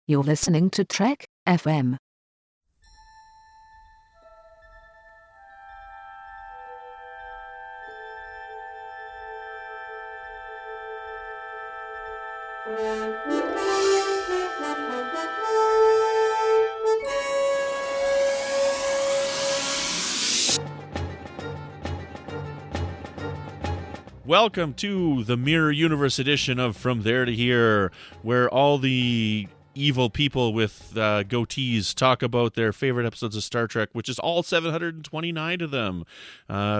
You're listening to Trek FM. Welcome to the Mirror Universe edition of From There to Here, where all the evil people with goatees talk about their favorite episodes of Star Trek, which is all 729 of them,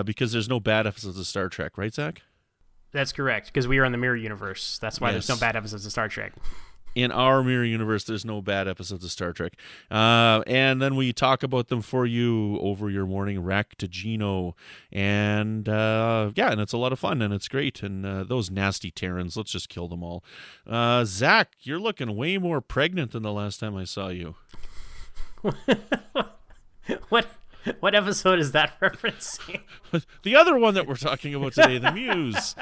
because there's no bad episodes of Star Trek, right, Zach? That's correct, because we are in the Mirror Universe. That's why there's no bad episodes of Star Trek. In our Mirror Universe, there's no bad episodes of Star Trek. And then we talk about them for you over your morning rack to Gino. And and it's a lot of fun, and it's great. And those nasty Terrans, let's just kill them all. Zach, you're looking way more pregnant than the last time I saw you. What episode is that referencing? The other one that we're talking about today, the Muse.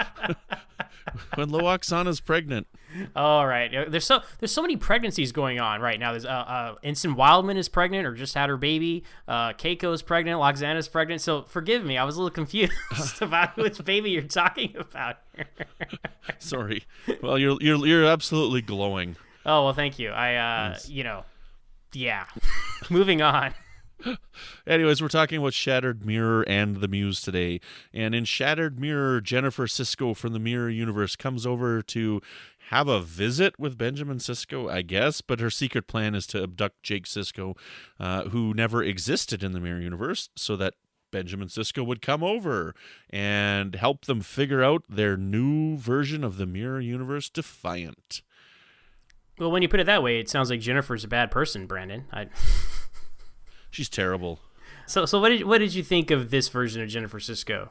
When Loaxana's pregnant. All right. There's so many pregnancies going on right now. There's Ensign Wildman is pregnant or just had her baby. Keiko's pregnant. Loxana's pregnant. So forgive me, I was a little confused about which baby you're talking about. Sorry. Well, you're absolutely glowing. Oh well, thank you. Moving on. Anyways, we're talking about Shattered Mirror and the Muse today. And in Shattered Mirror, Jennifer Sisko from the Mirror Universe comes over to have a visit with Benjamin Sisko, I guess, but her secret plan is to abduct Jake Sisko, who never existed in the Mirror Universe, so that Benjamin Sisko would come over and help them figure out their new version of the Mirror Universe, Defiant. Well, when you put it that way, it sounds like Jennifer's a bad person, Brandon. She's terrible. So what did you think of this version of Jennifer Sisko?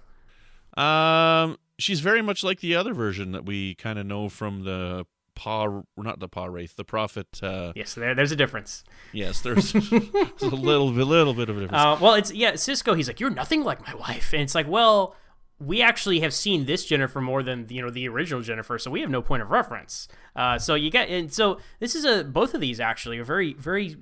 She's very much like the other version that we kind of know from the Wraith, the Prophet. Yes, there's a difference. Yes, there's a little bit of a difference. Sisko, he's like, you're nothing like my wife. And it's like, well, we actually have seen this Jennifer more than the original Jennifer, so we have no point of reference. So this is both of these actually are very very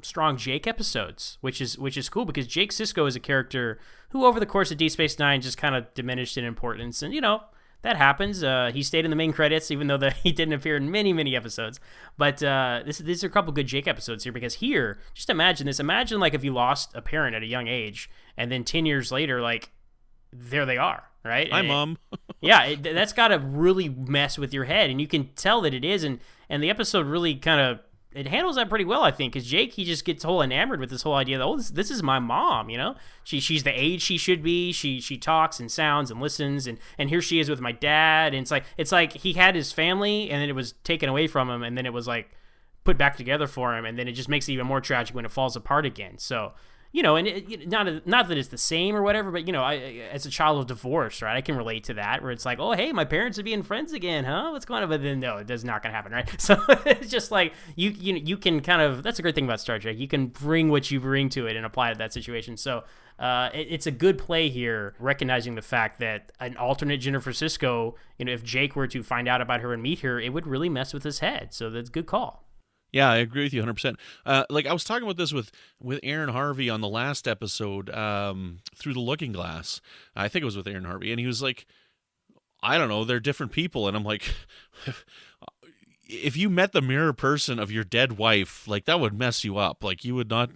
strong Jake episodes, which is cool because Jake Sisko is a character who over the course of Deep Space Nine just kind of diminished in importance, and that happens. He stayed in the main credits even though he didn't appear in many episodes. But these are a couple good Jake episodes here because here, just imagine this. Imagine like if you lost a parent at a young age and then 10 years later, like, there they are, right? Hi, Mom. That's got to really mess with your head, and you can tell that it is, and the episode really kind of, it handles that pretty well, I think, because Jake, he just gets whole enamored with this whole idea that, this is my mom, she's the age she should be, she talks and sounds and listens, and here she is with my dad, and it's like he had his family, and then it was taken away from him, and then it was like put back together for him, and then it just makes it even more tragic when it falls apart again, so... and not that it's the same or whatever, but I, as a child of divorce, right, I can relate to that. Where it's like, oh, hey, my parents are being friends again, huh? What's going on? But then no, it's not going to happen, right? So it's just like you can kind of. That's a great thing about Star Trek. You can bring what you bring to it and apply it to that situation. So it's a good play here, recognizing the fact that an alternate Jennifer Sisko, if Jake were to find out about her and meet her, it would really mess with his head. So that's a good call. Yeah, I agree with you 100%. I was talking about this with Aaron Harvey on the last episode, Through the Looking Glass. I think it was with Aaron Harvey, and he was like, I don't know, they're different people. And I'm like, if you met the mirror person of your dead wife, like, that would mess you up. Like, you would not,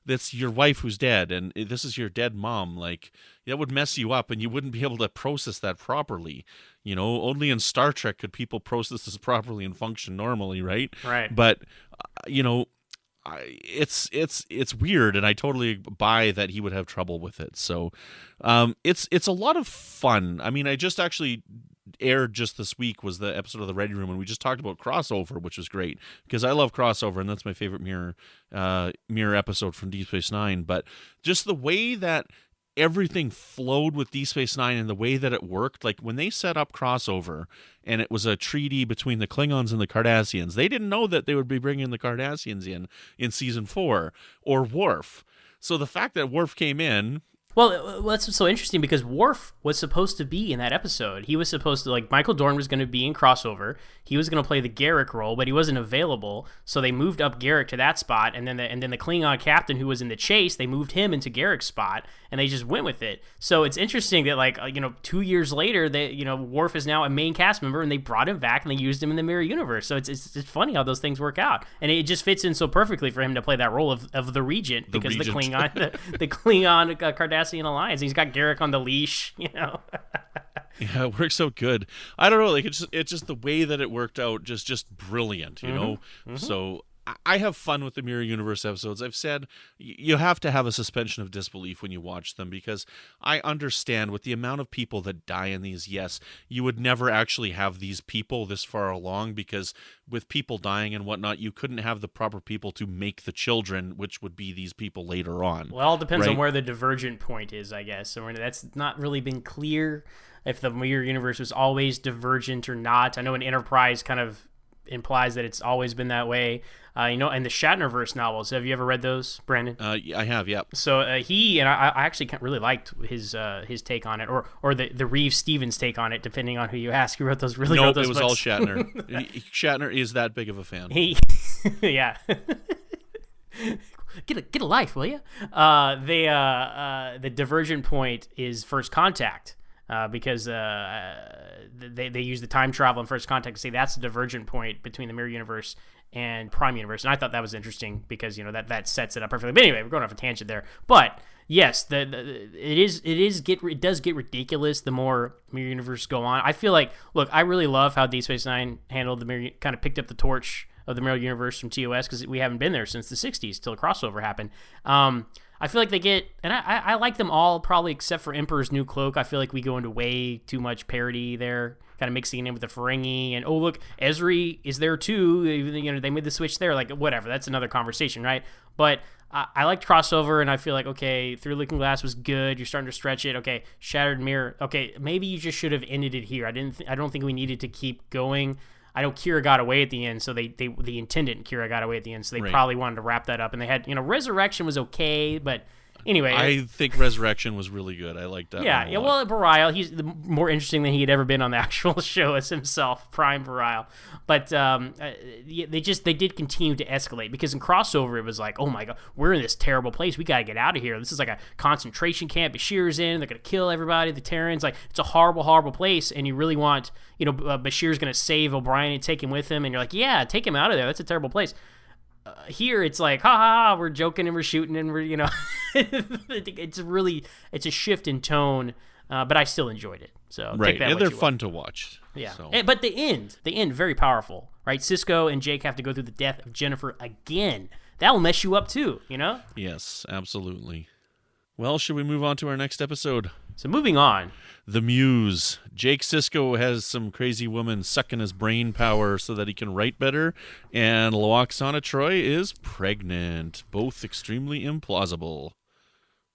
that's your wife who's dead, and this is your dead mom. Like, that would mess you up, and you wouldn't be able to process that properly. Only in Star Trek could people process this properly and function normally, right? Right. But, it's weird, and I totally buy that he would have trouble with it. So, it's a lot of fun. I mean, I just actually aired just this week was the episode of the Ready Room, and we just talked about crossover, which was great because I love crossover, and that's my favorite mirror episode from Deep Space Nine. But just the way that everything flowed with Deep Space Nine and the way that it worked, like when they set up crossover and it was a treaty between the Klingons and the Cardassians, they didn't know that they would be bringing the Cardassians in season 4 or Worf. So the fact that Worf came in Well, that's so interesting because Worf was supposed to be in that episode. He was supposed to, like, Michael Dorn was going to be in Crossover. He was going to play the Garrick role, but he wasn't available, so they moved up Garrick to that spot, and then the Klingon captain who was in the chase, they moved him into Garrick's spot, and they just went with it. So it's interesting that, like, 2 years later, Worf is now a main cast member, and they brought him back and they used him in the Mirror Universe. So it's funny how those things work out, and it just fits in so perfectly for him to play that role of the Regent, because the Klingon the Klingon Cardassian alliance. He's got Garrick on the leash, Yeah, it works out good. I don't know, like it's just the way that it worked out, just brilliant, you know. So I have fun with the Mirror Universe episodes. I've said you have to have a suspension of disbelief when you watch them, because I understand with the amount of people that die in these, yes, you would never actually have these people this far along, because with people dying and whatnot, you couldn't have the proper people to make the children, which would be these people later on. Well, it all depends right? on where the divergent point is, I guess. So that's not really been clear if the Mirror Universe was always divergent or not. I know an Enterprise kind of implies that it's always been that way. And the Shatnerverse novels, have you ever read those, Brandon? I have, yep. So he, and I actually really liked his take on it, or the Reeves Stevens take on it, depending on who you ask. He wrote those wrote those it was books. all Shatner. Shatner is that big of a fan. Yeah. Get a life, will you? The divergent point is First Contact. Because they use the time travel in First Contact to say that's the divergent point between the Mirror Universe and Prime Universe, and I thought that was interesting because that sets it up perfectly. But anyway, we're going off a tangent there. But yes, it does get ridiculous the more Mirror Universe go on. I feel like, look, I really love how Deep Space Nine handled the Mirror, kind of picked up the torch of the Mirror Universe from TOS, because we haven't been there since the '60s till the crossover happened. I feel like they get, and I like them all, probably except for Emperor's New Cloak. I feel like we go into way too much parody there, kind of mixing it in with the Ferengi, and oh look, Ezri is there too. They made the switch there, like whatever. That's another conversation, right? But I liked crossover, and I feel like, okay, Through Looking Glass was good. You're starting to stretch it. Okay, Shattered Mirror. Okay, maybe you just should have ended it here. I don't think we needed to keep going. I know Kira got away at the end, so the intendant Kira got away at the end, so they probably wanted to wrap that up. And they had, Resurrection was okay, but anyway. I think Resurrection was really good. I liked that. Yeah. Well, Bareil, he's more interesting than he had ever been on the actual show as himself, Prime Bareil. But they did continue to escalate, because in crossover it was like, oh my god, we're in this terrible place. We gotta get out of here. This is like a concentration camp. Bashir's in. They're gonna kill everybody. The Terrans. Like, it's a horrible, horrible place. And you really want, Bashir's gonna save O'Brien and take him with him. And you're like, yeah, take him out of there. That's a terrible place. Here it's like, ha ha ha, we're joking and we're shooting and we're, it's a shift in tone, but I still enjoyed it. So right, take that and they're fun to watch. Yeah, so. But the end, very powerful, right? Cisco and Jake have to go through the death of Jennifer again. That will mess you up too, Yes, absolutely. Well, should we move on to our next episode? So moving on. The Muse. Jake Sisko has some crazy woman sucking his brain power so that he can write better, and Lwaxana Troi is pregnant. Both extremely implausible.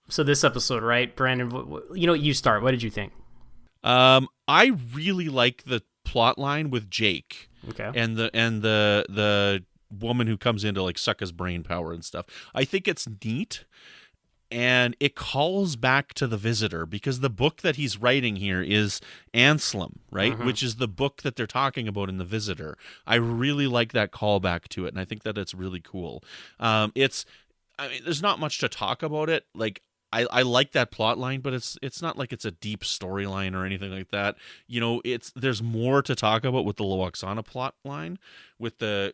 So this episode, right, Brandon? You start. What did you think? I really like the plot line with Jake. Okay. And the woman who comes in to like suck his brain power and stuff. I think it's neat. And it calls back to The Visitor, because the book that he's writing here is Anselm, right? Mm-hmm. Which is the book that they're talking about in The Visitor. I really like that callback to it, and I think that it's really cool. There's not much to talk about it. Like, I like that plot line, but it's not like it's a deep storyline or anything like that. There's more to talk about with the Lwaxana plot line, with the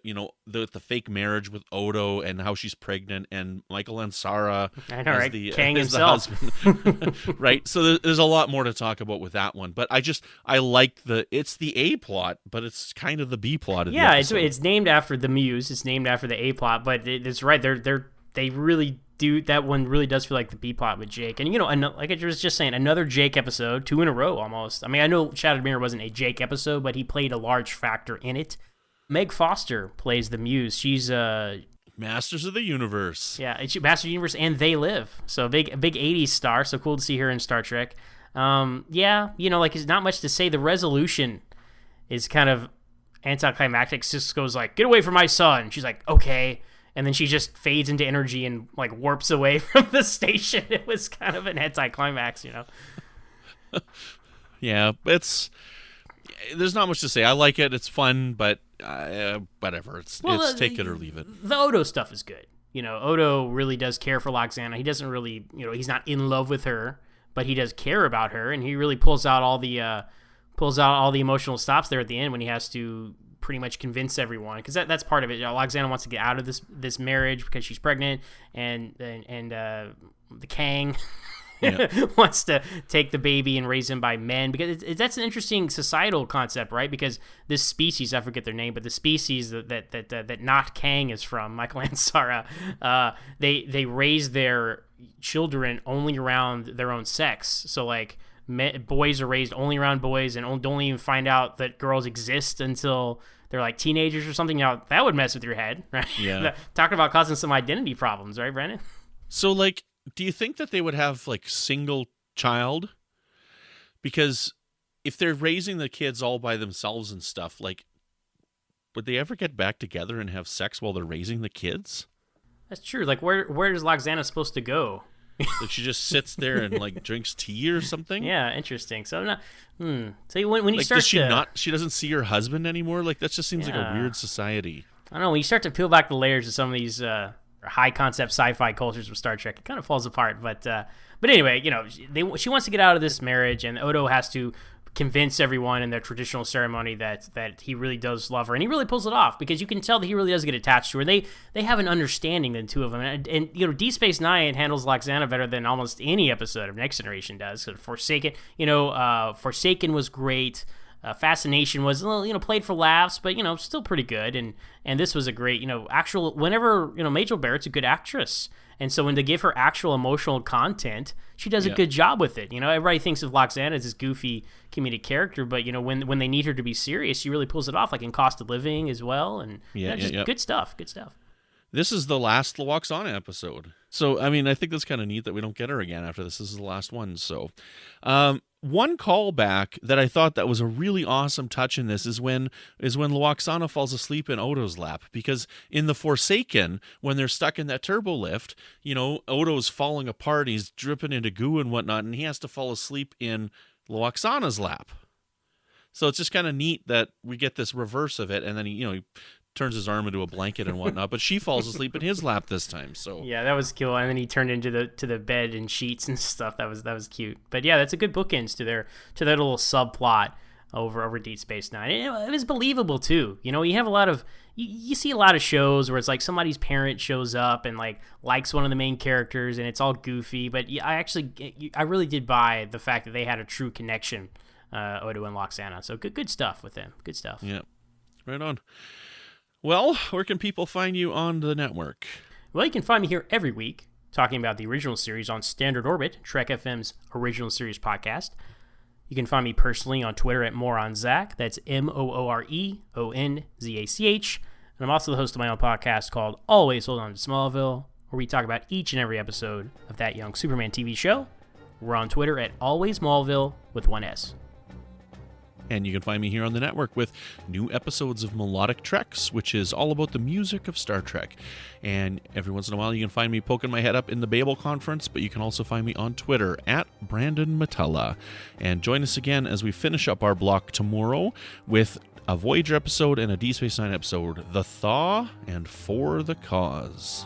fake marriage with Odo and how she's pregnant, and Michael Ansara as Kang himself. The husband, right? So there's a lot more to talk about with that one. But I like it's the A plot, but it's kind of the B plot. Yeah, it's named after the Muse. It's named after the A plot, but it's right. They really. That one really does feel like the B plot with Jake. And, like I was just saying, another Jake episode, 2 in a row almost. I mean, I know Shattered Mirror wasn't a Jake episode, but he played a large factor in it. Meg Foster plays the Muse. She's Masters of the Universe. Yeah, it's Masters of the Universe and They Live. So big 80s star. So cool to see her in Star Trek. It's not much to say. The resolution is kind of anticlimactic. Sisko's like, get away from my son. She's like, okay. and then she just fades into energy and like warps away from the station. It was kind of an anticlimax, you know. Yeah, there's not much to say. I like it. It's fun, but whatever. It's take it or leave it. The Odo stuff is good. You know, Odo really does care for Loxana. He doesn't really, you know, he's not in love with her, but he does care about her, and he really pulls out all the emotional stops there at the end when he has to pretty much convince everyone, because that's part of it. You know, Loxana wants to get out of this marriage because she's pregnant, and the Kang wants to take the baby and raise him by men, because that's an interesting societal concept, right? Because this species, I forget their name, but the species that not Kang is from, Michael Ansara, they raise their children only around their own sex. So like boys are raised only around boys and don't even find out that girls exist until they're like teenagers or something. Now that would mess with your head, right? Yeah. Talking about causing some identity problems, right, Brandon? So like, do you think that they would have like single child? Because if they're raising the kids all by themselves and stuff, like, would they ever get back together and have sex while they're raising the kids? That's true. Like, where is Loxana supposed to go? Like, she just sits there and like drinks tea or something. Yeah, interesting. So, so when you like, start she doesn't see her husband anymore. Like, that just seems like a weird society. I don't know. When you start to peel back the layers of some of these high concept sci-fi cultures with Star Trek, it kind of falls apart. But anyway, you know, she wants to get out of this marriage, and Odo has to convince everyone in their traditional ceremony that he really does love her, and he really pulls it off, because you can tell that he really does get attached to her. They have an understanding, the two of them, and you know, Deep Space Nine handles Loxana better than almost any episode of Next Generation does. So Forsaken, Forsaken was great. Fascination was, you know, played for laughs, but you know, still pretty good. And this was a great, you know, actual. Whenever, you know, Majel Barrett's a good actress, and so when they give her actual emotional content, she does a good job with it. You know, everybody thinks of Loxana as this goofy comedic character, but you know, when they need her to be serious, she really pulls it off, like in Cost of Living as well. And good stuff. Good stuff. This is the last Loxana episode. So, I mean, I think that's kind of neat that we don't get her again after this. This is the last one. So, one callback that I thought that was a really awesome touch in this is when Loxana falls asleep in Odo's lap, because in the Forsaken, when they're stuck in that turbo lift, you know, Odo's falling apart, he's dripping into goo and whatnot, and he has to fall asleep in Loxana's lap. So it's just kind of neat that we get this reverse of it, and then he turns his arm into a blanket and whatnot, but she falls asleep in his lap this time. So yeah, that was cool. And then he turned into the bed and sheets and stuff. That was cute. But yeah, that's a good bookends to their little subplot over Deep Space Nine. It was believable too. You know, you have a lot of you see a lot of shows where it's like somebody's parent shows up and like likes one of the main characters, and it's all goofy. But I really did buy the fact that they had a true connection, Odo and Loxana. So good stuff with them. Good stuff. Yeah, right on. Well, where can people find you on the network? Well, you can find me here every week talking about the original series on Standard Orbit, Trek FM's original series podcast. You can find me personally on Twitter at MoronZach. That's MooreOnZach. And I'm also the host of my own podcast called Always Hold On to Smallville, where we talk about each and every episode of that young Superman TV show. We're on Twitter at Always Smallville with one S. And you can find me here on the network with new episodes of Melodic Treks, which is all about the music of Star Trek. And every once in a while, you can find me poking my head up in the Babel Conference, but you can also find me on Twitter at Brandon-Mutala. And join us again as we finish up our block tomorrow with a Voyager episode and a Deep Space Nine episode, The Thaw and For the Cause.